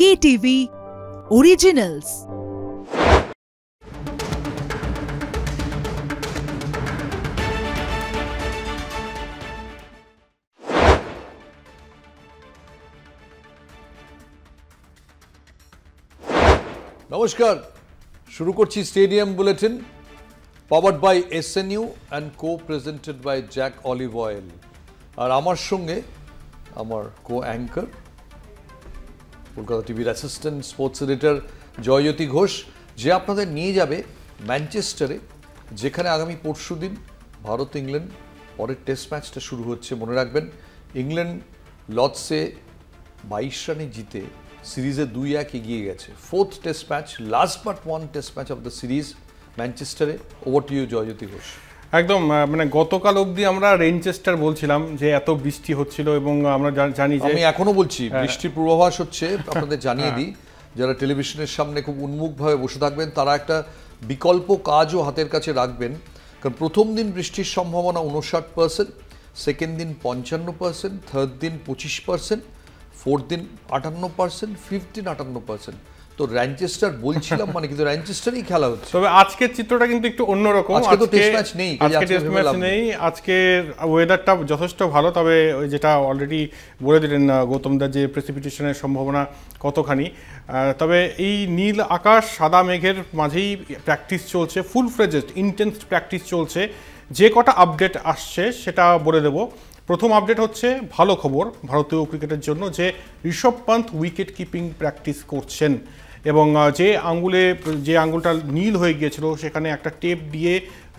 KTV Originals। নমস্কার, শুরু করছি stadium bulletin, powered by SNU and presented by Jack olive oil. আর আমার সঙ্গে আমার অ্যাঙ্কার, কলকাতা টিভির assistant sports editor Joyjyoti Ghosh, যে আপনাদের নিয়ে যাবে ম্যানচেস্টারে, যেখানে আগামী পরশুদিন ভারত ইংল্যান্ড পরের টেস্ট ম্যাচটা শুরু হচ্ছে। মনে রাখবেন, ইংল্যান্ড লর্ডসে 22 রানে জিতে সিরিজে 2-1 এগিয়ে গেছে। Fourth test match, last but one test match of the series ম্যানচেস্টারে। Over to you Joyjyoti Ghosh. একদম, মানে গতকাল অবধি আমরা রেনচেস্টার বলছিলাম যে এত বৃষ্টি হচ্ছিল, এবং আমরা জানি যে আমি এখনো বলছি বৃষ্টির পূর্বাভাস হচ্ছে। আপনাদের জানিয়ে দিই, যারা টেলিভিশনের সামনে খুব উন্মুখভাবে বসে থাকবেন তারা একটা বিকল্প কাজও হাতের কাছে রাখবেন, কারণ প্রথম দিন বৃষ্টির সম্ভাবনা 59%, সেকেন্ড দিন 55%, থার্ড দিন 25%, ফোর্থ দিন 58%, ফিফথ দিন 58%। তো র্যানচেস্টার বলছিলাম মানে কিন্তু র্যানচেস্টারই খেলা হচ্ছে। তবে আজকের চিত্রটা কিন্তু একটু অন্যরকম। আজকে তো টেস্ট ম্যাচ নেই, আজকে টেস্ট ম্যাচ নেই। আজকে ওয়েদারটা যথেষ্ট ভালো, তবে যেটা অলরেডি বলে দিলেন গৌতম দা যে প্রেসিপিটেশনের সম্ভাবনা কতখানি। তবে এই নীল আকাশ সাদা মেঘের মাঝেই প্র্যাকটিস চলছে, ফুল ফ্লেজড ইন্টেন্স প্র্যাকটিস চলছে। যে কটা আপডেট আসছে সেটা বলে দেবো। প্রথম আপডেট হচ্ছে ভালো খবর ভারতীয় ক্রিকেটের জন্য, যে Rishabh Pant wicket keeping practice করছেন, এবং যে আঙ্গুলটা নীল হয়ে গিয়েছিল সেখানে একটা টেপ দিয়ে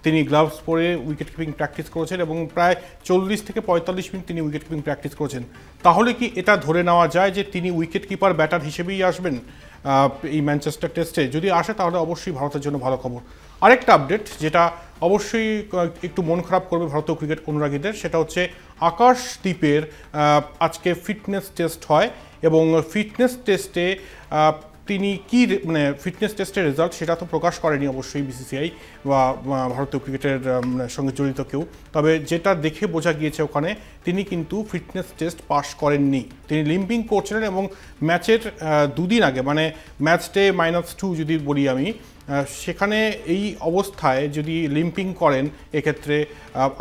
তিনি গ্লাভস পরে উইকেট কিপিং প্র্যাকটিস করেছেন, এবং প্রায় 40 থেকে 45 মিনিট তিনি উইকেট কিপিং প্র্যাকটিস করেছেন। তাহলে কি এটা ধরে নেওয়া যায় যে তিনি উইকেট কিপার ব্যাটার হিসেবেই আসবেন এই ম্যানচেস্টার টেস্টে? যদি আসে তাহলে অবশ্যই ভারতের জন্য ভালো খবর। আরেকটা আপডেট যেটা অবশ্যই একটু মন খারাপ করবে ভারতীয় ক্রিকেট অনুরাগীদের, সেটা হচ্ছে আকাশদ্বীপের আজকে ফিটনেস টেস্ট হয়, এবং ফিটনেস টেস্টে তিনি কি মানে ফিটনেস টেস্টের রেজাল্ট সেটা তো প্রকাশ করেনি অবশ্যই বিসিসিআই বা ভারতীয় ক্রিকেটের সঙ্গে জড়িত কেউ। তবে যেটা দেখে বোঝা গিয়েছে ওখানে তিনি কিন্তু ফিটনেস টেস্ট পাস করেননি, তিনি লিম্পিং করছিলেন, এবং ম্যাচের দুদিন আগে মানে ম্যাচ ডে -2 যদি বলি আমি, সেখানে এই অবস্থায় যদি লিম্পিং করেন এক্ষেত্রে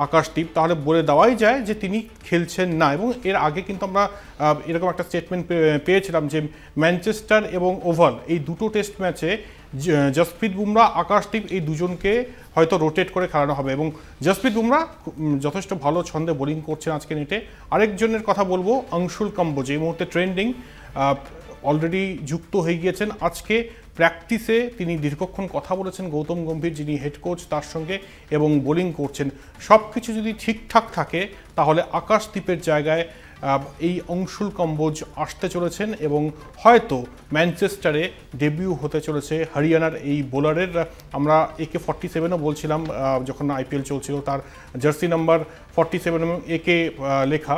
আকাশদ্বীপ, তাহলে বলে দেওয়াই যায় যে তিনি খেলছেন না। এবং এর আগে কিন্তু আমরা এরকম একটা স্টেটমেন্ট পেয়েছিলাম যে ম্যানচেস্টার এবং ওভাল এই দুটো টেস্ট ম্যাচে জসপ্রীত বুমরা, আকাশদ্বীপ এই দুজনকে হয়তো রোটেট করে খেলানো হবে, এবং জসপ্রীত বুমরা যথেষ্ট ভালো ছন্দে বোলিং করছেন আজকে নেটে। আরেকজনের কথা বলবো, অংশুল কাম্বোজ, এই মুহূর্তে ট্রেন্ডিং, অলরেডি যুক্ত হয়ে গিয়েছেন। আজকে প্র্যাকটিসে তিনি দীর্ঘক্ষণ কথা বলেছেন গৌতম গম্ভীর, যিনি হেড কোচ, তার সঙ্গে, এবং বোলিং করছেন। সব কিছু যদি ঠিকঠাক থাকে তাহলে আকাশদ্বীপের জায়গায় এই অংশুল কাম্বোজ আসতে চলেছেন, এবং হয়তো ম্যানচেস্টারে ডেবিউ হতে চলেছে হরিয়ানার এই বোলারের। আমরা AK-47ও বলছিলাম যখন IPL চলছিল, তার জার্সি নাম্বার 47 এবং AK লেখা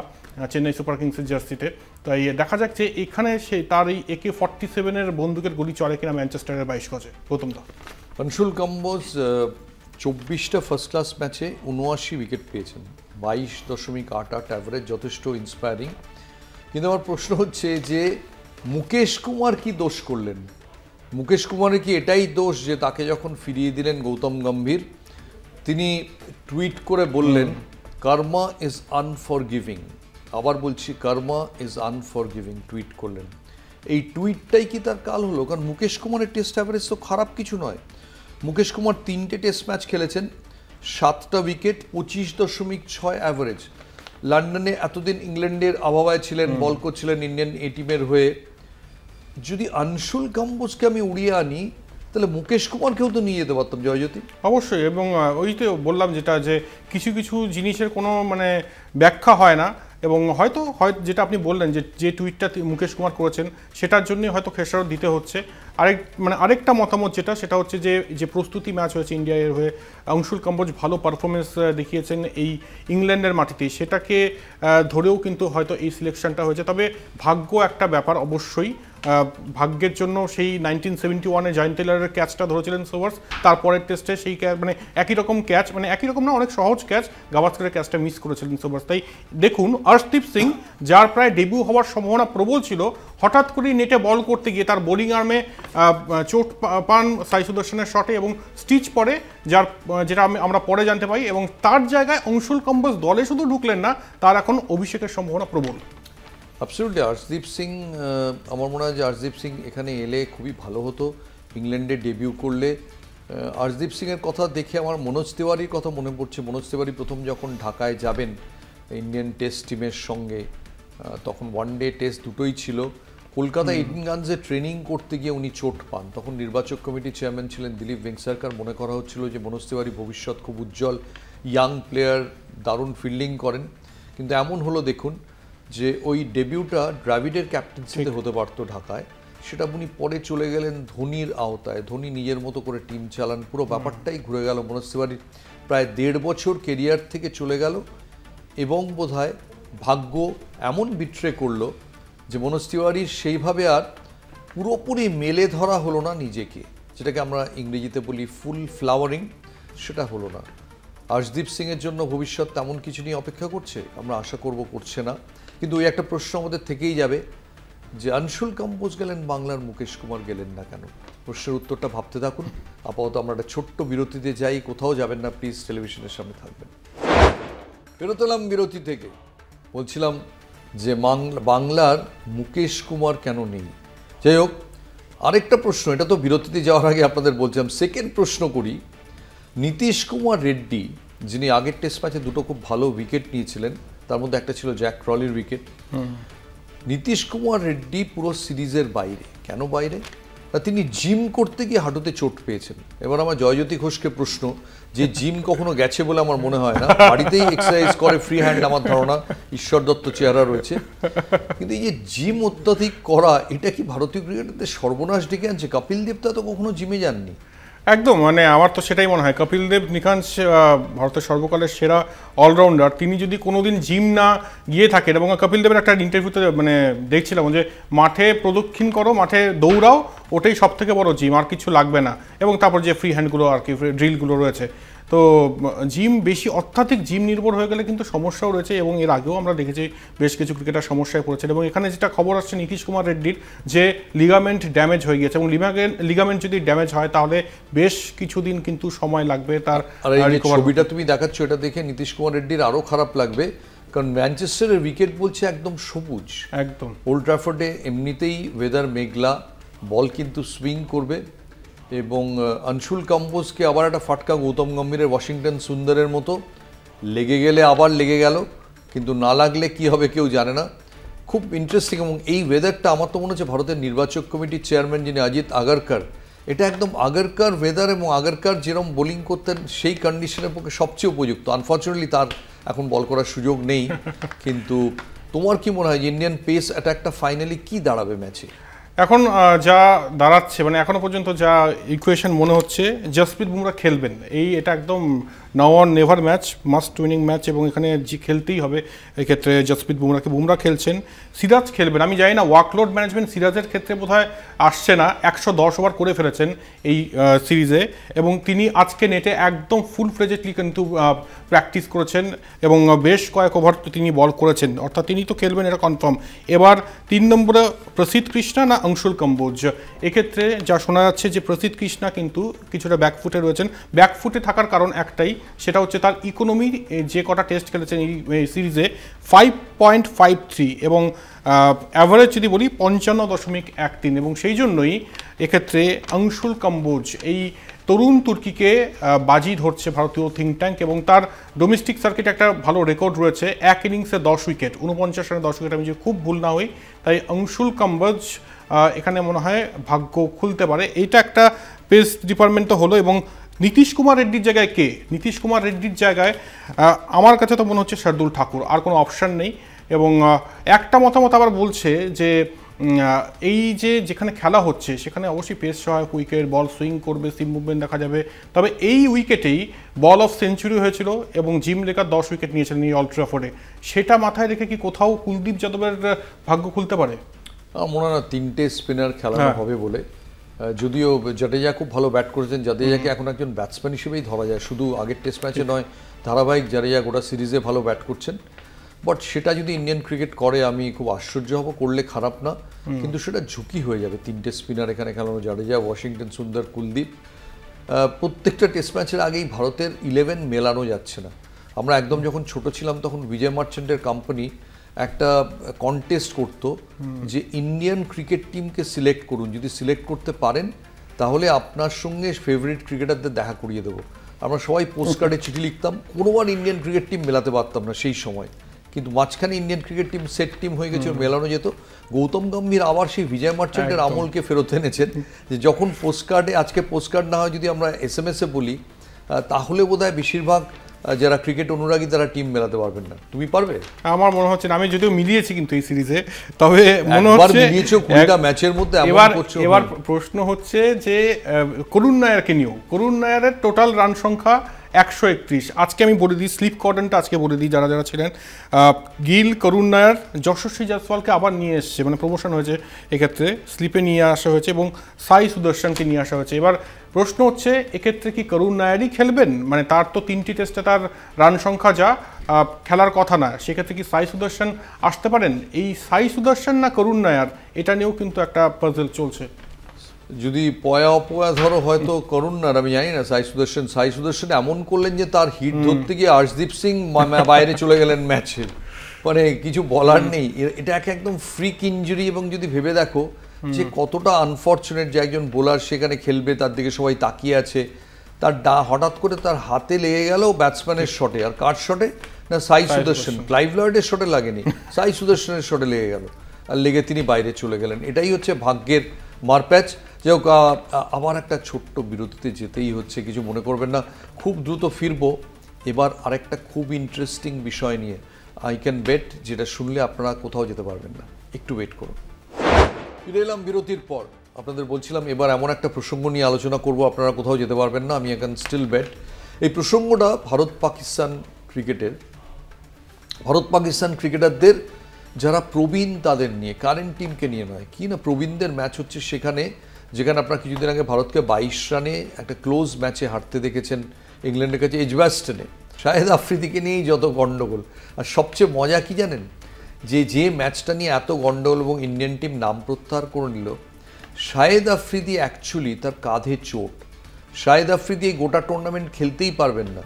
চেন্নাই সুপার কিংসের জার্সিতে। তাই দেখা যাক যে এখানে তার এই AK-47 বন্দুকের গুলি চলে কিনা ম্যানচেস্টারের 22 গজে। গৌতম দা, অংশুল কাম্বোজ 24টা ফার্স্ট ক্লাস ম্যাচে 79 উইকেট পেয়েছেন, 22.88 অ্যাভারেজ, যথেষ্ট ইন্সপায়ারিং। কিন্তু আমার প্রশ্ন হচ্ছে যে মুকেশ কুমার কি দোষ করলেন? মুকেশ কুমারের কি এটাই দোষ যে তাকে যখন ফিরিয়ে দিলেন গৌতম গম্ভীর, তিনি টুইট করে বললেন কর্মা ইজ আনফরগিভিং? আবার বলছি, কর্মা ইজ আনফরগিভিং টুইট করলেন। এই টুইটটাই কি তার কাল হলো? কারণ মুকেশ কুমারের টেস্ট অ্যাভারেজ তো খারাপ কিছু নয়। মুকেশ কুমার 3টে টেস্ট ম্যাচ খেলেছেন, 7টা উইকেট, 25.6 অ্যাভারেজ। লন্ডনে এতদিন ইংল্যান্ডের আবহাওয়ায় ছিলেন, বল করছিলেন ইন্ডিয়ান এ টিমের হয়ে। যদি অংশুল কাম্বোজকে আমি উড়িয়ে আনি, তাহলে মুকেশ কুমারকেও তো নিয়ে যেতে পারতাম জয়জ্যোতি। অবশ্যই, এবং ওই তো বললাম যেটা, যে কিছু কিছু জিনিসের কোনো মানে ব্যাখ্যা হয় না, এবং হয়তো যেটা আপনি বললেন যে টুইটটা মুকেশ কুমার করেছেন সেটার জন্যই হয়তো খেসারত দিতে হচ্ছে। আরেকটা মতামত সেটা হচ্ছে যে প্রস্তুতি ম্যাচ হয়েছে ইন্ডিয়ার হয়ে, অংশুল কাম্বোজ ভালো পারফরমেন্স দেখিয়েছেন এই ইংল্যান্ডের মাটিতে, সেটাকে ধরেও কিন্তু হয়তো এই সিলেকশনটা হয়েছে। তবে ভাগ্য একটা ব্যাপার অবশ্যই, ভাগ্যের জন্য সেই 1971-এ জয়েন্ট টেলরের ক্যাচটা ধরেছিলেন সোভার্স, তারপরের টেস্টে সেই মানে একই রকম ক্যাচ, মানে একই রকম না, অনেক সহজ ক্যাচ, গাভাস্কারের ক্যাচটা মিস করেছিলেন সোভার্স। তাই দেখুন, অর্শদীপ সিং, যার প্রায় ডেবিউ হওয়ার সম্ভাবনা প্রবল ছিল, হঠাৎ করে নেটে বল করতে গিয়ে তার বোলিং আর্মে চোট পান সাই সুদর্শনের শটে এবং স্টিচ পড়ে, যেটা আমরা পরে জানতে পাই, এবং তার জায়গায় অংশুল কম্বোজ দলে শুধু ঢুকলেন না, তার এখন অভিষেকের সম্ভাবনা প্রবল। অ্যাবসলিউটলি। আর্শদীপ সিং, আমার মনে হয় যে আর্শদীপ সিং এখানে এলে খুবই ভালো হতো, ইংল্যান্ডে ডেবিউ করলে। আর্শদীপ সিংয়ের কথা দেখে আমার মনোজ তিওয়ারির কথা মনে পড়ছে। মনোজ তিওয়ারি প্রথম যখন ঢাকায় যাবেন ইন্ডিয়ান টেস্ট টিমের সঙ্গে, তখন ওয়ানডে টেস্ট দুটোই ছিল, কলকাতা ইডেন গার্ডেন্সে ট্রেনিং করতে গিয়ে উনি চোট পান। তখন নির্বাচক কমিটির চেয়ারম্যান ছিলেন দিলীপ ভেঙ্কসারকার। মনে করা হচ্ছিল যে মনোজ তিওয়ারি ভবিষ্যৎ খুব উজ্জ্বল, ইয়াং প্লেয়ার, দারুণ ফিল্ডিং করেন। কিন্তু এমন হলো দেখুন যে ওই ডেবিউটা দ্রাবিড়ের ক্যাপ্টেন্সিতে হতে পারতো ঢাকায়, সেটা উনি পরে চলে গেলেন ধোনির আওতায়। ধোনি নিজের মতো করে টিম চালান, পুরো ব্যাপারটাই ঘুরে গেল। মনোজ তিওয়ারির প্রায় 1.5 বছর কেরিয়ার থেকে চলে গেল, এবং বোধহয় ভাগ্য এমন বিট্রে করলো যে মনোজ তিওয়ারির সেইভাবে আর পুরোপুরি মেলে ধরা হলো না নিজেকে, যেটাকে আমরা ইংরেজিতে বলি ফুল ফ্লাওয়ারিং, সেটা হলো না। আর্শদীপ সিংয়ের জন্য ভবিষ্যৎ তেমন কিছু নিয়ে অপেক্ষা করছে, আমরা আশা করব করছে না। কিন্তু ওই একটা প্রশ্ন আমাদের থেকেই যাবে যে অংশুল কম্বোজ গেলেন বাংলার, মুকেশ কুমার গেলেন না কেন? প্রশ্নের উত্তরটা ভাবতে থাকুন। আপাতত আমরা একটা ছোট্ট বিরতিতে যাই, কোথাও যাবেন না প্লিজ, টেলিভিশনের সামনে থাকবেন। ফেরত এলাম বিরতি থেকে, বলছিলাম যে বাংলার মুকেশ কুমার কেন নেই। যাই হোক, আরেকটা প্রশ্ন, এটা তো বিরতিতে যাওয়ার আগে আপনাদের বলছিলাম। সেকেন্ড প্রশ্ন করি, নীতিশ কুমার রেড্ডি, যিনি আগের টেস্ট ম্যাচে দুটো খুব ভালো উইকেট নিয়েছিলেন, তার মধ্যে একটা ছিল জ্যাক ক্রলির উইকেট। নীতিশ কুমার রেড্ডি পুরো সিরিজের বাইরে। কেন বাইরে? তিনি জিম করতে গিয়ে হাঁটুতে চোট পেয়েছেন। এবার আমার জয়জ্যোতি ঘোষকে প্রশ্ন, যে জিম কখনো গেছে বলে আমার মনে হয় না, বাড়িতেই এক্সারসাইজ করে, ফ্রি হ্যান্ড আমার ধারণা, ঈশ্বর দত্ত চেহারা রয়েছে। কিন্তু এই যে জিম অত্যাধিক করা, এটা কি ভারতীয় ক্রিকেটারদের সর্বনাশ ডেকে আনছে? কপিল দেব তো কখনো জিমে যাননি। একদম, মানে আমার তো সেটাই মনে হয়। কপিল দেব নিখাঞ্জ ভারতের সর্বকালের সেরা অলরাউন্ডার, তিনি যদি কোনোদিন জিম না গিয়ে থাকেন, এবং কপিল দেবের একটা ইন্টারভিউতে মানে দেখছিলাম যে মাঠে প্রদক্ষিণ করো, মাঠে দৌড়াও, ওটাই সব থেকে বড় জিম, আর কিছু লাগবে না। এবং তারপর যে ফ্রি হ্যান্ডগুলো আর কি ড্রিলগুলো রয়েছে, তো জিম বেশি অত্যাধিক জিম নির্ভর হয়ে গেলে কিন্তু সমস্যাও রয়েছে, এবং এর আগেও আমরা দেখেছি বেশ কিছু ক্রিকেটার সমস্যায় পড়েছেন। এবং এখানে যেটা খবর আসছে নীতিশ কুমার রেড্ডির, যে লিগামেন্ট ড্যামেজ হয়ে গেছে, এবং লিগামেন্ট যদি ড্যামেজ হয় তাহলে বেশ কিছুদিন কিন্তু সময় লাগবে তার। আর এই ছবিটা তুমি দেখাচ্ছ, এটা দেখে নীতিশ কুমার রেড্ডির আরো খারাপ লাগবে, কারণ ম্যানচেস্টারের উইকেট বলছে একদম সবুজ। একদম, ওল্ড ট্র্যাফোর্ডে এমনিতেই ওয়েদার মেঘলা, বল কিন্তু সুইং করবে। এবং অংশুল কম্বোজকে আবার একটা ফাটকা গৌতম গম্ভীরের ওয়াশিংটন সুন্দরের মতো, লেগে গেলে আবার লেগে গেল, কিন্তু না লাগলে কি হবে কেউ জানে না। খুব ইন্টারেস্টিং। এবং এই ওয়েদারটা আমার তো মনে হচ্ছে ভারতের নির্বাচক কমিটির চেয়ারম্যান যিনি অজিত আগারকার, এটা একদম আগারকার ওয়েদার, এবং আগারকার যেরকম বোলিং করতেন সেই কন্ডিশনের পক্ষে সবচেয়ে উপযুক্ত। আনফর্চুনেটলি তার এখন বল করার সুযোগ নেই। কিন্তু তোমার কি মনে হয় ইন্ডিয়ান পেস অ্যাটাকটা ফাইনালি কি দাঁড়াবে ম্যাচে? এখন যা দাঁড়াচ্ছে, মানে এখনো পর্যন্ত যা ইকুয়েশন মনে হচ্ছে, জসপ্রীত বুমরা খেলবেন। এটা একদম নাও or never match, must winning match, এবং এখানে খেলতেই হবে এক্ষেত্রে জসপ্রীত বুমরাকে। বুমরা খেলছেন, সিরাজ খেলবেন। আমি জানি না ওয়ার্কলোড ম্যানেজমেন্ট সিরাজের ক্ষেত্রে বোধহয় আসছে না, 110 ওভার করে ফেলেছেন এই সিরিজে, এবং তিনি আজকে নেটে একদম ফুল ফ্লেজেডলি কিন্তু প্র্যাকটিস করেছেন, এবং বেশ কয়েক ওভার তিনি বল করেছেন, অর্থাৎ তিনি তো খেলবেন, এটা কনফার্ম। এবার 3 নম্বরে প্রসিদ্ধ কৃষ্ণা না অংশুল কম্বোজ? এক্ষেত্রে যা শোনা যাচ্ছে যে প্রসিদ্ধ কৃষ্ণা কিন্তু কিছুটা ব্যাকফুটে রয়েছেন। ব্যাকফুটে থাকার কারণ একটাই, সেটা হচ্ছে তার ইকোনমি যে কটা টেস্ট খেলেছেন এই সিরিজে 5.53, এবং অ্যাভারেজ যদি বলি 55.13, এবং সেই জন্যই এক্ষেত্রে অংশুল কম্বোজ এই তরুণ তুর্কিকে বাজি ধরছে ভারতীয় থিঙ্ক ট্যাঙ্ক। এবং তার ডোমেস্টিক সার্কিটে একটা ভালো রেকর্ড রয়েছে, এক ইনিংসে 10 উইকেট, 49 রানে 10 উইকেট, আমি যে খুব ভুল না হই। তাই অংশুল কম্বোজ এখানে মনে হয় ভাগ্য খুলতে পারে। এইটা একটা পেস ডিপার্টমেন্ট তো হলো। এবং নীতিশ কুমার রেড্ডির জায়গায় কে? নীতিশ কুমার রেড্ডির জায়গায় আমার কাছে তো মনে হচ্ছে শার্দুল ঠাকুর, আর কোনো অপশান নেই। এবং একটা মতামত আবার বলছে যে এই যেখানে খেলা হচ্ছে সেখানে অবশ্যই পেস সহায়ক উইকেট, বল সুইং করবে, সিম মুভমেন্ট দেখা যাবে। তবে এই উইকেটেই বল অফ সেঞ্চুরি হয়েছিল, এবং জিম লেকার 10 উইকেট নিয়েছিলেন এই ওল্ড ট্র্যাফোর্ডে। সেটা মাথায় রেখে কি কোথাও কুলদীপ যাদবের ভাগ্য খুলতে পারে? মনে হয় না 3টে স্পিনার খেলানো হবে বলে। যদিও জাডেজা খুব ভালো ব্যাট করেছেন, জাডেজাকে এখন একজন ব্যাটসম্যান হিসেবেই ধরা যায়, শুধু আগের টেস্ট ম্যাচে নয়, ধারাবাহিক জাডেজা গোটা সিরিজে ভালো ব্যাট করছেন। বাট সেটা যদি ইন্ডিয়ান ক্রিকেট করে আমি খুব আশ্চর্য হব, করলে খারাপ না, কিন্তু সেটা ঝুঁকি হয়ে যাবে। 3টে স্পিনার এখানে খেলানো, জাডেজা, ওয়াশিংটন সুন্দর, কুলদীপ, প্রত্যেকটা টেস্ট ম্যাচের আগেই ভারতের 11 মেলানো যাচ্ছে না। আমরা একদম যখন ছোট ছিলাম তখন বিজয় মার্চেন্টের কোম্পানি একটা কন্টেস্ট করতো যে ইন্ডিয়ান ক্রিকেট টিমকে সিলেক্ট করুন, যদি সিলেক্ট করতে পারেন তাহলে আপনার সঙ্গে ফেভারিট ক্রিকেটারদের দেখা করিয়ে দেবো। আমরা সবাই পোস্ট কার্ডে চিঠি লিখতাম, কোনোবার ইন্ডিয়ান ক্রিকেট টিম মেলাতে পারতাম না সেই সময়, কিন্তু মাঝখানে Indian cricket team set team হয়ে গেছে, মেলানো যেত। গৌতম গম্ভীর আবার সেই বিজয় মার্চেন্টের আমলকে ফেরত এনেছেন, যে যখন পোস্ট কার্ডে, আজকে পোস্ট কার্ড না হয় যদি আমরা SMS-এ বলি, তাহলে বোধহয় বেশিরভাগ যারা ক্রিকেট অনুরাগী তারা টিম মেলাতে পারবেন না। তুমি পারবে? আমার মনে হচ্ছে না, আমি যদিও মিলিয়েছি কিন্তু এই সিরিজে, তবে মনে হচ্ছে মিলিয়েছো 20টা ম্যাচের মধ্যে। এবার প্রশ্ন হচ্ছে যে করুণ নায়ারকে নিয়েও, করুণ নায়ারের টোটাল রান সংখ্যা 131। আজকে আমি বলে দিই স্লিপ কর্ডনটা, আজকে বলে দিই যারা যারা ছিলেন। গিল, করুণ নায়ার, যশস্বী জয়সওয়ালকে আবার নিয়ে এসছে, মানে প্রমোশন হয়েছে এক্ষেত্রে, স্লিপে নিয়ে আসা হয়েছে, এবং সাই সুদর্শনকে নিয়ে আসা হয়েছে। এবার প্রশ্ন হচ্ছে এক্ষেত্রে কি করুণ নায়ারই খেলবেন? মানে তার তো 3টি টেস্টে তার রান সংখ্যা যা, খেলার কথা না, সেক্ষেত্রে কি সাই সুদর্শন আসতে পারেন? এই সাই সুদর্শন না করুণ নায়ার, এটা নিয়েও কিন্তু একটা পাজল চলছে। যদি পয়া অপয়া ধরো হয়তো করুণ না, আমি জানি না। সাই সুদর্শন এমন করলেন যে তার হিট ধরতে গিয়ে আর্শদীপ সিং বাইরে চলে গেলেন ম্যাচের, মানে কিছু বলার নেই। এটা একদম ফ্রিক ইনজুরি, এবং যদি ভেবে দেখো যে কতটা আনফর্চুনেট যে একজন বোলার সেখানে খেলবে, তার দিকে সবাই তাকিয়ে আছে, তার হঠাৎ করে তার হাতে লেগে গেল ব্যাটসম্যানের শটে। আর কার শটে? না সাই সুদর্শন। ক্লাইভ লয়েডের শটে লাগেনি, সাই সুদর্শনের শটে লেগে গেল, আর লেগে তিনি বাইরে চলে গেলেন। এটাই হচ্ছে ভাগ্যের মারপ্যাচ। যাই হোক, আবার একটা ছোট্ট বিরতিতে যেতেই হচ্ছে, কিছু মনে করবেন না, খুব দ্রুত ফিরবো এবার আরেকটা খুব ইন্টারেস্টিং বিষয় নিয়ে, আই ক্যান বেট, যেটা শুনলে আপনারা কোথাও যেতে পারবেন না। একটু ওয়েট করুন। ফিরে এলাম বিরতির পর। আপনাদের বলছিলাম এবার এমন একটা প্রসঙ্গ নিয়ে আলোচনা করব, আপনারা কোথাও যেতে পারবেন না, আমি এখন স্টিল বেট। এই প্রসঙ্গটা ভারত পাকিস্তান ক্রিকেটের, ভারত পাকিস্তান ক্রিকেটারদের যারা প্রবীণ তাদের নিয়ে, কারেন্ট টিমকে নিয়ে নয়। কি না, প্রবীণদের ম্যাচ হচ্ছে সেখানে, যেখানে আপনারা কিছুদিন আগে ভারতকে 22 রানে একটা ক্লোজ ম্যাচে হারতে দেখেছেন ইংল্যান্ডের কাছে এজবাস্টনে। শাহেদ আফ্রিদিকে নিয়েই যত গণ্ডগোল। আর সবচেয়ে মজা কি জানেন, যে ম্যাচটা নিয়ে এত গণ্ডগোল এবং ইন্ডিয়ান টিম নাম প্রত্যাহার করে নিল, শাহেদ আফ্রিদি অ্যাকচুয়ালি তার কাঁধে চোট। শাহেদ আফ্রিদি এই গোটা টুর্নামেন্ট খেলতেই পারবেন না,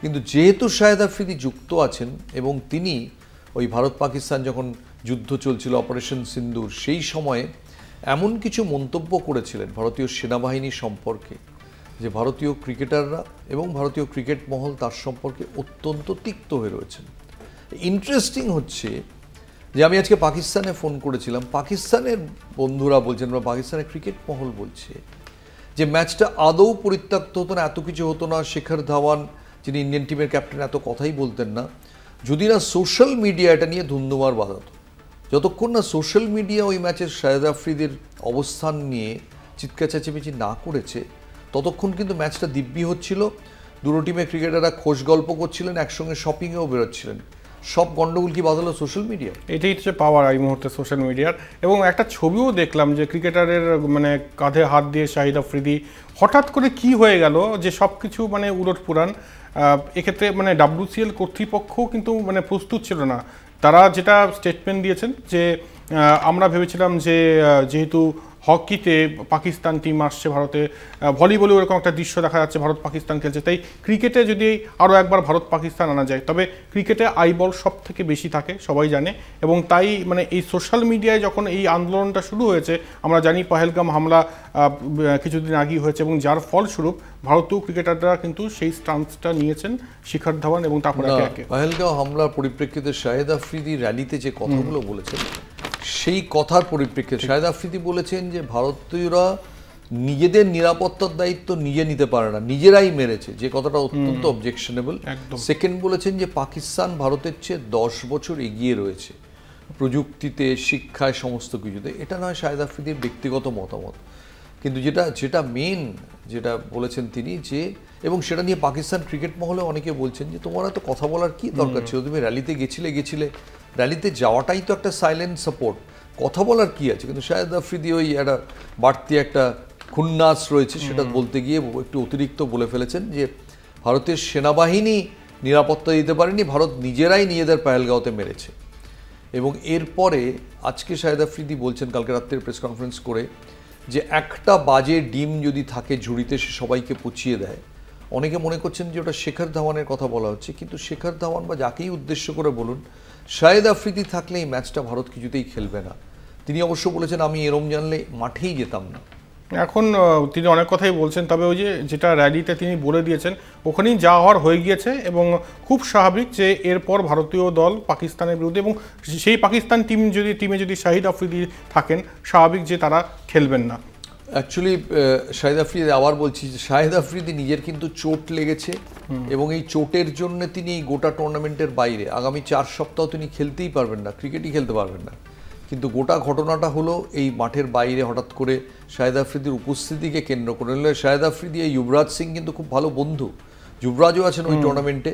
কিন্তু যেহেতু শাহেদ আফ্রিদি যুক্ত আছেন এবং তিনি ওই ভারত পাকিস্তান যখন যুদ্ধ চলছিল অপারেশন সিন্দুর, সেই সময়ে এমন কিছু মন্তব্য করেছিলেন ভারতীয় সেনাবাহিনী সম্পর্কে, যে ভারতীয় ক্রিকেটাররা এবং ভারতীয় ক্রিকেট মহল তার সম্পর্কে অত্যন্ত তিক্ত হয়ে রয়েছেন। ইন্টারেস্টিং হচ্ছে যে আমি আজকে পাকিস্তানে ফোন করেছিলাম, পাকিস্তানের বন্ধুরা বলছেন বা পাকিস্তানের ক্রিকেট মহল বলছে যে ম্যাচটা আদৌ পরিত্যক্ত হতো না, এত কিছু হতো না। শেখর ধাওয়ান, যিনি ইন্ডিয়ান টিমের ক্যাপ্টেন, এত কথাই বলতেন না যদি না সোশ্যাল মিডিয়া এটা নিয়ে ধুন্ধুমার বাঁধাতো। যতক্ষণ না সোশ্যাল মিডিয়া ওই ম্যাচের শাহেদ আফ্রিদির অবস্থান নিয়ে চিৎকার চেঁচামেচি না করেছে, ততক্ষণ কিন্তু ম্যাচটা দিব্যি হচ্ছিল। দুটো টিমের ক্রিকেটাররা খোশ গল্প করছিলেন, একসঙ্গে শপিংয়েও বেরোচ্ছিলেন। সব গন্ডগোল কি বাঁধালো সোশ্যাল মিডিয়া? এটাই হচ্ছে পাওয়ার এই মুহূর্তে সোশ্যাল মিডিয়ার। এবং একটা ছবিও দেখলাম যে ক্রিকেটারের মানে কাঁধে হাত দিয়ে শাহিদ আফ্রিদি, হঠাৎ করে কি হয়ে গেল যে সব কিছু মানে উলটপুরান। এক্ষেত্রে মানে WCL কর্তৃপক্ষও কিন্তু মানে প্রস্তুত ছিল না। তারা যেটা স্টেটমেন্ট দিয়েছেন যে আমরা ভেবেছিলাম যে যেহেতু হকিতে পাকিস্তান টিম আসছে ভারতে, ভলিবলে ওরকম একটা দৃশ্য দেখা যাচ্ছে ভারত পাকিস্তান খেলছে, তাই ক্রিকেটে যদি আরও একবার ভারত পাকিস্তান আনা যায়, তবে ক্রিকেটে আইবল সব থেকে বেশি থাকে সবাই জানে। এবং তাই মানে এই সোশ্যাল মিডিয়ায় যখন এই আন্দোলনটা শুরু হয়েছে, আমরা জানি পহেলগাম হামলা কিছুদিন আগেই হয়েছে, এবং যার ফলস্বরূপ ভারতীয় ক্রিকেটাররা কিন্তু সেই স্টান্সটা নিয়েছেন, শিখর ধাওয়ান এবং তারপরে পহেলগাঁও হামলার পরিপ্রেক্ষিতে শাহেদ আফ্রিদি র্যালিতে যে কথাগুলো বলেছেন, সেই কথার পরিপ্রেক্ষিতে শাহেদ আফ্রিদি বলেছেন যে ভারতীয়রা নিজেদের নিরাপত্তার দায়িত্ব নিজে নিতে পারে না, নিজেরাই মেরেছে, যে কথাটা অত্যন্ত অবজেকশনেবল। সেকেন্ড বলেছেন যে পাকিস্তান ভারতের চেয়ে 10 বছর এগিয়ে রয়েছে প্রযুক্তিতে, শিক্ষায়, সমস্ত কিছুতে। এটা নয় শাহেদ আফ্রিদির ব্যক্তিগত মতামত, কিন্তু যেটা মেন যেটা বলেছেন তিনি, যে এবং সেটা নিয়ে পাকিস্তান ক্রিকেট মহলে অনেকে বলছেন যে তোমার তো কথা বলার কি দরকার ছিল, তুমি র্যালিতে গেছিলে, র্যালিতে যাওয়াটাই তো একটা সাইলেন্ট সাপোর্ট, কথা বলার কি আছে। কিন্তু শাহেদ আফ্রিদি ওই একটা বাড়তি একটা খুন্নাস রয়েছে, সেটা বলতে গিয়ে একটু অতিরিক্ত বলে ফেলেছেন যে ভারতের সেনাবাহিনী নিরাপত্তা দিতে পারেনি, ভারত নিজেরাই নিজেদের পেহেলগাঁওতে মেরেছে। এবং এরপরে আজকে শাহিদ আফ্রিদি বলছেন কালকে রাত্রে প্রেস কনফারেন্স করে যে একটা বাজে ডিম যদি থাকে ঝুড়িতে সে সবাইকে পচিয়ে দেয়। অনেকে মনে করছেন যে ওটা শেখর ধাওয়ানের কথা বলা হচ্ছে, কিন্তু শেখর ধাওয়ান বা যাকেই উদ্দেশ্য করে বলুন, শাহিদ আফ্রিদি থাকলে এই ম্যাচটা ভারত কিছুতেই খেলবে না। তিনি অবশ্য বলেছেন আমি এরম জানলে মাঠেই যেতাম না। এখন তিনি অনেক কথাই বলছেন, তবে ওই যেটা র্যালিতে তিনি বলে দিয়েছেন ওখানেই যা হওয়ার হয়ে গিয়েছে এবং খুব স্বাভাবিক যে এরপর ভারতীয় দল পাকিস্তানের বিরুদ্ধে, এবং সেই পাকিস্তান টিমে যদি শাহিদ আফ্রিদি থাকেন স্বাভাবিক যে তারা খেলবেন না। অ্যাকচুয়ালি শাহিদ আফ্রিদি, আবার বলছি যে শাহিদ আফ্রিদি নিজের কিন্তু চোট লেগেছে এবং এই চোটের জন্য তিনি এই গোটা টুর্নামেন্টের বাইরে, আগামী 4 সপ্তাহ তিনি খেলতেই পারবেন না, ক্রিকেটই খেলতে পারবেন না। কিন্তু গোটা ঘটনাটা হলো এই মাঠের বাইরে হঠাৎ করে শাহিদ আফ্রিদির উপস্থিতিকে কেন্দ্র করে নিলে। শাহিদ আফ্রিদি এই যুবরাজ সিং কিন্তু খুব ভালো বন্ধু, যুবরাজও আছেন ওই টুর্নামেন্টে,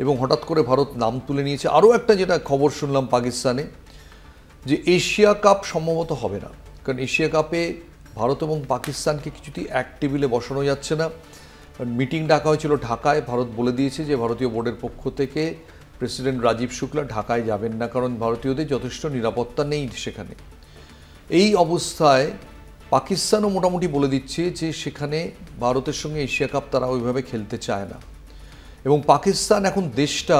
এবং হঠাৎ করে ভারত নাম তুলে নিয়েছে। আরও একটা যেটা খবর শুনলাম পাকিস্তানে, যে এশিয়া কাপ সম্ভবত হবে না, কারণ এশিয়া কাপে ভারত এবং পাকিস্তানকে কিছুতেই এক টেবিলে বসানো যাচ্ছে না। মিটিং ডাকা হয়েছিল ঢাকায়, ভারত বলে দিয়েছে যে ভারতীয় বোর্ডের পক্ষ থেকে প্রেসিডেন্ট রাজীব শুক্লা ঢাকায় যাবেন না, কারণ ভারতীয়দের যথেষ্ট নিরাপত্তা নেই সেখানে। এই অবস্থায় পাকিস্তানও মোটামুটি বলে দিচ্ছে যে সেখানে ভারতের সঙ্গে এশিয়া কাপ তারা ওইভাবে খেলতে চায় না। এবং পাকিস্তান এখন দেশটা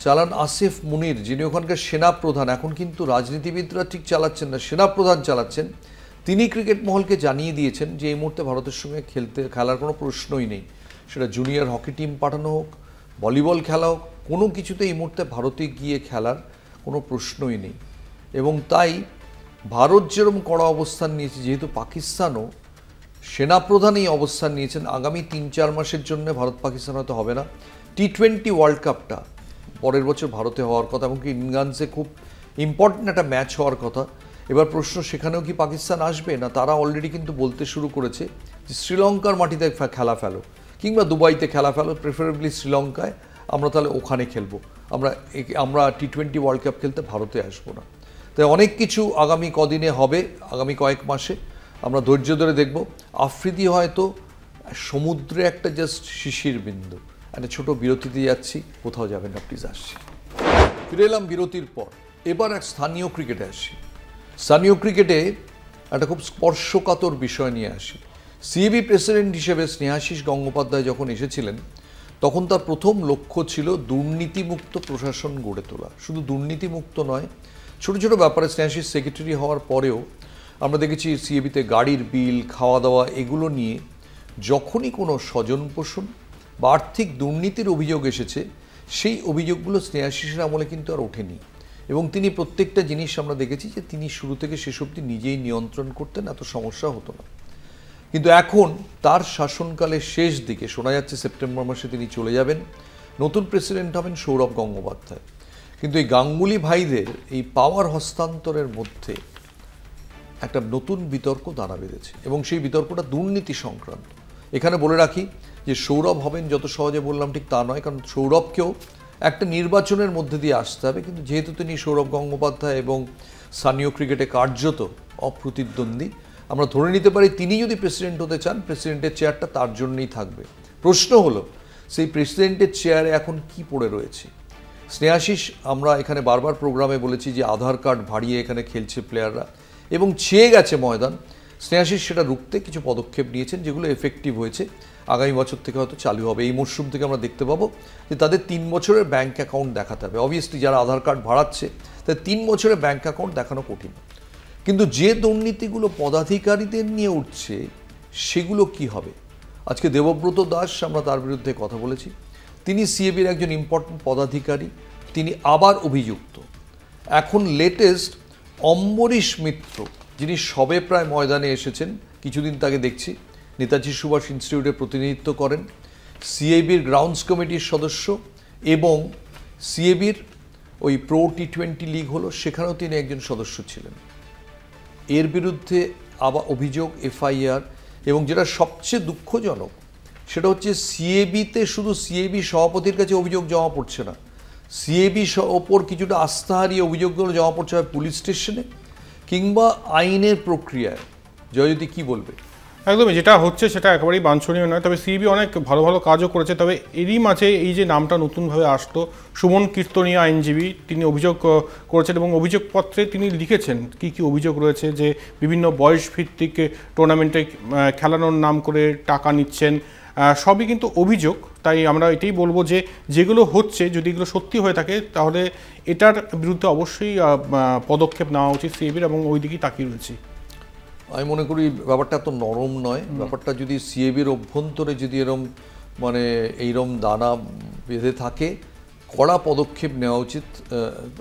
চালান আসিফ মুনির, যিনি ওখানকার সেনাপ্রধান, এখন কিন্তু রাজনীতিবিদরা ঠিক চালাচ্ছেন না, সেনাপ্রধান চালাচ্ছেন। তিনি ক্রিকেট মহলকে জানিয়ে দিয়েছেন যে এই মুহূর্তে ভারতের সঙ্গে খেলার কোনো প্রশ্নই নেই, সেটা জুনিয়র হকি টিম পাঠানো হোক, ভলিবল খেলা হোক, কোনো কিছুতে এই মুহূর্তে ভারতে গিয়ে খেলার কোনো প্রশ্নই নেই। এবং তাই ভারত যেরকম কড়া অবস্থান নিয়েছে, যেহেতু পাকিস্তানও সেনাপ্রধান এই অবস্থান নিয়েছেন, আগামী 3-4 মাসের জন্য ভারত পাকিস্তান হয়তো হবে না। T20 ওয়ার্ল্ড কাপটা পরের বছর ভারতে হওয়ার কথা, এবং কি ইংল্যান্ডসে খুব ইম্পর্টেন্ট একটা ম্যাচ হওয়ার কথা। এবার প্রশ্ন, সেখানেও কি পাকিস্তান আসবে না? তারা অলরেডি কিন্তু বলতে শুরু করেছে যে শ্রীলঙ্কার মাটিতে খেলা ফেলো, কিংবা দুবাইতে খেলা ফেলো, প্রেফারেবলি শ্রীলঙ্কায়, আমরা তাহলে ওখানে খেলবো, আমরা T20 ওয়ার্ল্ড কাপ খেলতে ভারতে আসবো না। তাই অনেক কিছু আগামী কদিনে হবে, আগামী কয়েক মাসে আমরা ধৈর্য ধরে দেখব। আফ্রিদি হয়তো সমুদ্রে একটা জাস্ট শিশির বিন্দু। একটা ছোট বিরতিতে যাচ্ছি, কোথাও যাবেন না প্লিজ, আসছি। ফিরে এলাম বিরতির পর। এবার এক স্থানীয় ক্রিকেটে আসি। স্থানীয় ক্রিকেটে একটা খুব স্পর্শকাতর বিষয় নিয়ে আসি। সিএবি প্রেসিডেন্ট হিসেবে স্নেহাশিস গঙ্গোপাধ্যায় যখন এসেছিলেন, তখন তার প্রথম লক্ষ্য ছিল দুর্নীতিমুক্ত প্রশাসন গড়ে তোলা। শুধু দুর্নীতিমুক্ত নয়, ছোটো ছোটো ব্যাপারে স্নেহাশিস সেক্রেটারি হওয়ার পরেও আমরা দেখেছি সিএবিতে গাড়ির বিল, খাওয়া দাওয়া, এগুলো নিয়ে যখনই কোনো স্বজন পোষণ বা আর্থিক দুর্নীতির অভিযোগ এসেছে, সেই অভিযোগগুলো স্নেহাশিসের আমলে কিন্তু আর ওঠেনি। এবং তিনি প্রত্যেকটা জিনিস আমরা দেখেছি যে তিনি শুরু থেকে শেষ অবধি নিজেই নিয়ন্ত্রণ করতেন, এত সমস্যা হতো না। কিন্তু এখন তার শাসনকালের শেষ দিকে শোনা যাচ্ছে সেপ্টেম্বর মাসে তিনি চলে যাবেন, নতুন প্রেসিডেন্ট হবেন সৌরভ গঙ্গোপাধ্যায়। কিন্তু এই গাঙ্গুলি ভাইদের এই পাওয়ার হস্তান্তরের মধ্যে একটা নতুন বিতর্ক দানা বেঁধেছে, এবং সেই বিতর্কটা দুর্নীতি সংক্রান্ত। এখানে বলে রাখি যে সৌরভ হবেন যত সহজে বললাম ঠিক তা নয়, কারণ সৌরভকেও একটা নির্বাচনের মধ্যে দিয়ে আসতে হবে। কিন্তু যেহেতু তিনি সৌরভ গঙ্গোপাধ্যায় এবং স্থানীয় ক্রিকেটে কার্যত অপ্রতিদ্বন্দ্বী, আমরা ধরে নিতে পারি তিনি যদি প্রেসিডেন্ট হতে চান, প্রেসিডেন্টের চেয়ারটা তার জন্যই থাকবে। প্রশ্ন হলো সেই প্রেসিডেন্টের চেয়ারে এখন কি পড়ে রয়েছে। স্নেহাশিস, আমরা এখানে বারবার প্রোগ্রামে বলেছি যে আধার কার্ড ভাড়িয়ে এখানে খেলছে প্লেয়াররা এবং ছেয়ে গেছে ময়দান। স্নেহাশিস সেটা রুখতে কিছু পদক্ষেপ নিয়েছেন, যেগুলো এফেক্টিভ হয়েছে। আগামী বছর থেকে হয়তো চালু হবে, এই মরশুম থেকে আমরা দেখতে পাবো যে তাদের 3 বছরের ব্যাঙ্ক অ্যাকাউন্ট দেখাতে হবে। অবভিয়াসলি যারা আধার কার্ড ভাড়াচ্ছে তাদের 3 বছরের ব্যাঙ্ক অ্যাকাউন্ট দেখানো কঠিন। কিন্তু যে দুর্নীতিগুলো পদাধিকারীদের নিয়ে উঠছে, সেগুলো কি হবে? আজকে দেবব্রত দাস, আমরা তার বিরুদ্ধে কথা বলেছি। তিনি সিএবির একজন ইম্পর্টেন্ট পদাধিকারী, তিনি আবার অভিযুক্ত। এখন লেটেস্ট অম্বরীশ মিত্র, যিনি সবে প্রায় ময়দানে এসেছেন, কিছুদিন তাকে দেখছি নেতাজি সুভাষ ইনস্টিটিউটে প্রতিনিধিত্ব করেন, সিএবির গ্রাউন্ডস কমিটির সদস্য, এবং সিএবির ওই প্রো T20 লিগ হলো সেখানেও তিনি একজন সদস্য ছিলেন। এর বিরুদ্ধে আবার অভিযোগ, এফআইআর, এবং যেটা সবচেয়ে দুঃখজনক সেটা হচ্ছে সিএবিতে শুধু সিএবি সভাপতির কাছে অভিযোগ জমা পড়ছে না, সিএবি ওপর কিছুটা আস্থা হারিয়ে অভিযোগগুলো জমা পড়ছে হয় পুলিশ স্টেশনে কিংবা আইনের প্রক্রিয়ায়। জয়জ্যোতি কি বলবে? একদমই যেটা হচ্ছে সেটা একেবারেই বাঞ্ছনীয় নয়, তবে সিবি অনেক ভালো ভালো কাজও করেছে। তবে এরই মাঝে এই যে নামটা নতুনভাবে আসলো, সুমন কীর্তনীয় আইনজীবী, তিনি অভিযোগ করেছেন এবং অভিযোগপত্রে তিনি লিখেছেন কি কি অভিযোগ রয়েছে, যে বিভিন্ন বয়স ভিত্তিক টুর্নামেন্টে খেলানোর নাম করে টাকা নিচ্ছেন, সবই কিন্তু অভিযোগ। তাই আমরা এটাই বলবো যে যেগুলো হচ্ছে যদি এগুলো সত্যি হয়ে থাকে তাহলে এটার বিরুদ্ধে অবশ্যই পদক্ষেপ নেওয়া উচিত সিএবির, এবং ওই দিকেই তাকিয়ে রয়েছি। আমি মনে করি ব্যাপারটা এত নরম নয়। ব্যাপারটা যদি সিএবির অভ্যন্তরে যদি এরম মানে এইরকম দানা বেঁধে থাকে, কড়া পদক্ষেপ নেওয়া উচিত।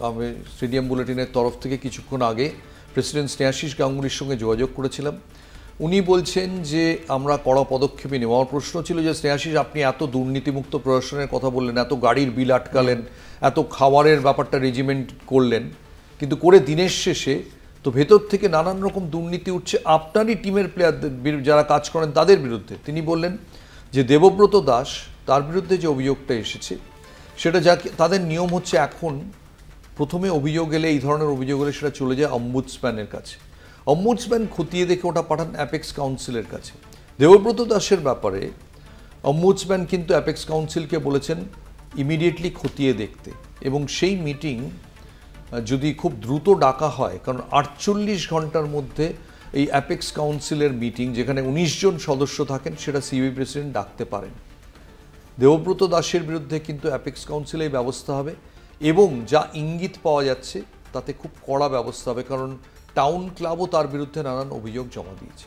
আমি স্টেডিয়াম বুলেটিনের তরফ থেকে কিছুক্ষণ আগে প্রেসিডেন্ট স্নেহাশিস গাঙ্গুলির সঙ্গে যোগাযোগ করেছিলাম। উনি বলছেন যে আমরা কড়া পদক্ষেপই নেব। আমার প্রশ্ন ছিল যে স্নেহাশিস, আপনি এত দুর্নীতিমুক্ত প্রশাসনের কথা বললেন, এত গাড়ির বিল আটকালেন, এত খাবারের ব্যাপারটা রেজিমেন্ট করলেন, কিন্তু করে দিনের শেষে তো ভেতর থেকে নানান রকম দুর্নীতি উঠছে আপনারই টিমের প্লেয়ারদের যারা কাজ করেন তাদের বিরুদ্ধে। তিনি বললেন যে দেবব্রত দাস, তার বিরুদ্ধে যে অভিযোগটা এসেছে সেটা তাদের নিয়ম হচ্ছে এখন প্রথমে অভিযোগ এলে, এই ধরনের অভিযোগ এলে সেটা চলে যায় অম্বুডসম্যানের কাছে। অম্বুডসম্যান খতিয়ে দেখে ওটা পাঠান অ্যাপেক্স কাউন্সিলের কাছে। দেবব্রত দাসের ব্যাপারে অম্বুডসম্যান কিন্তু অ্যাপেক্স কাউন্সিলকে বলেছেন ইমিডিয়েটলি খতিয়ে দেখতে, এবং সেই মিটিং যদি খুব দ্রুত ডাকা হয়, কারণ 48 ঘন্টার মধ্যে এই অ্যাপেক্স কাউন্সিলের মিটিং যেখানে 19 জন সদস্য থাকেন সেটা সিবি প্রেসিডেন্ট ডাকতে পারেন। দেবব্রত দাসের বিরুদ্ধে কিন্তু অ্যাপেক্স কাউন্সিলে এই ব্যবস্থা হবে, এবং যা ইঙ্গিত পাওয়া যাচ্ছে তাতে খুব কড়া ব্যবস্থা হবে, কারণ টাউন ক্লাবও তার বিরুদ্ধে নানান অভিযোগ জমা দিয়েছে।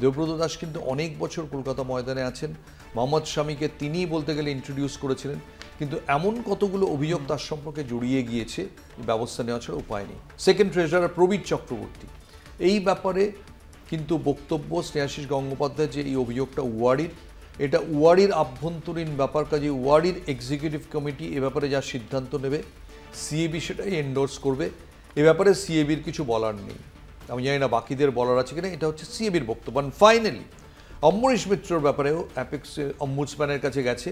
দেবব্রত দাস কিন্তু অনেক বছর কলকাতা ময়দানে আছেন। মোহাম্মদ শামিকে তিনিই বলতে গেলে ইন্ট্রোডিউস করেছিলেন, কিন্তু এমন কতগুলো অভিযোগ তার সম্পর্কে জড়িয়ে গিয়েছে, ব্যবস্থা নেওয়া ছাড়া উপায় নেই। সেকেন্ড ট্রেজারার প্রবীর চক্রবর্তী, এই ব্যাপারে কিন্তু বক্তব্য স্নেহাশিস গঙ্গোপাধ্যায় যে এই অভিযোগটা ওয়ারির, এটা ওয়ারির আভ্যন্তরীণ ব্যাপার, কাজে ওয়ারির এক্সিকিউটিভ কমিটি এ ব্যাপারে যা সিদ্ধান্ত নেবে সিএবি সেটাই এন্ডোর্স করবে। এ ব্যাপারে সিএবির কিছু বলার নেই। আমি জানি না বাকিদের বলার আছে কিনা, এটা হচ্ছে সিএবির বক্তব্য। ফাইনালি অম্বরীশ মিত্রর ব্যাপারেও অ্যাপেক্স অম্বুডসম্যানের কাছে গেছে,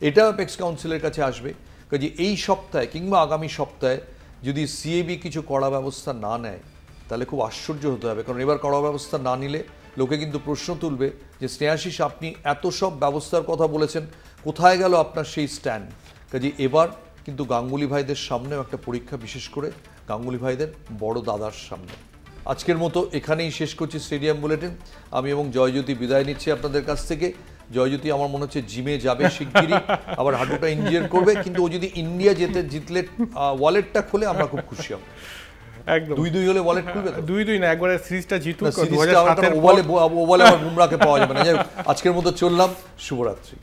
এটা অ্যাপেক্স কাউন্সিলের কাছে আসবে। কাজে এই সপ্তাহে কিংবা আগামী সপ্তাহে যদি সিএবি কিছু কড়া ব্যবস্থা না নেয় তাহলে খুব আশ্চর্য হতে হবে, কারণ এবার কড়া ব্যবস্থা না নিলে লোকে কিন্তু প্রশ্ন তুলবে যে স্নেহাশিস, আপনি এত সব ব্যবস্থার কথা বলেছেন, কোথায় গেল আপনার সেই স্ট্যান্ড? কাজে এবার কিন্তু গাঙ্গুলি ভাইদের সামনেও একটা পরীক্ষা, বিশেষ করে গাঙ্গুলি ভাইদের বড় দাদার সামনে। আজকের মতো এখানেই শেষ করছি স্টেডিয়াম বুলেটিন। আমি এবং জয়জ্যোতি বিদায় নিচ্ছি আপনাদের কাছ থেকে। জয়জ্যোতি আমার মনে হচ্ছে জিমে যাবে শিগগিরই, আবার হাঁটুটা ইঞ্জিওর করবে, কিন্তু ও যদি ইন্ডিয়া জিতলে ওয়ালেটটা খুলে আমরা খুব খুশি হব। একদম 2-2 হলে ওয়ালেট খুলবে তো? 2-2 না, একবারে সিরিজটা জিতুক। ওভালে আবার বুমরাকে পাওয়া যাবে না। আজকের মতো চললাম, শুভরাত্রি।